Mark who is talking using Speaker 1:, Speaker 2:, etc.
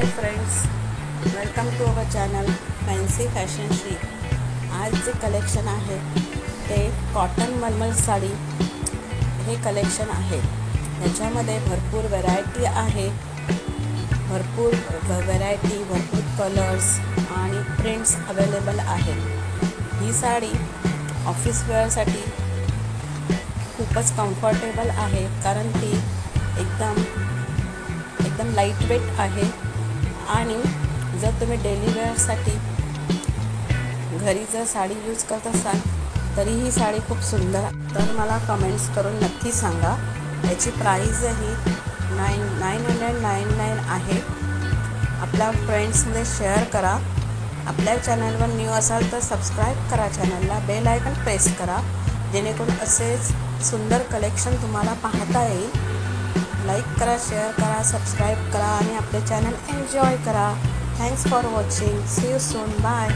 Speaker 1: High friends, welcome to our channel fancy fashion Shri. आज जे collection आहे ते कॉटन मलमल साडी हे कलेक्शन आहे. याच्यामध्ये भरपूर व्हरायटी आहे, भरपूर कलर्स आणि प्रिंट्स अवेलेबल आहेत. ही साडी ऑफिस वेअरसाठी खूपच कम्फर्टेबल आहे, कारण ती एकदम लाईट वेट आहे. आणि जर तुम्ही डेली वेअरसाठी घरी जर साडी यूज करत असाल तरी ही साडी खूप सुंदर, तर मला कमेंट्स करून नक्की सांगा. याची प्राईजही 999 आहे. आपल्या फ्रेंड्समध्ये शेअर करा. आपल्या चॅनलवर न्यू असाल तर सबस्क्राईब करा चॅनलला, बेल आयकन प्रेस करा, जेणेकरून असेच सुंदर कलेक्शन तुम्हाला पाहता येईल. लाईक करा, शेअर करा, सबस्क्राईब करा आणि आपले चॅनल एन्जॉय करा. Thanks for watching. See you soon. Bye.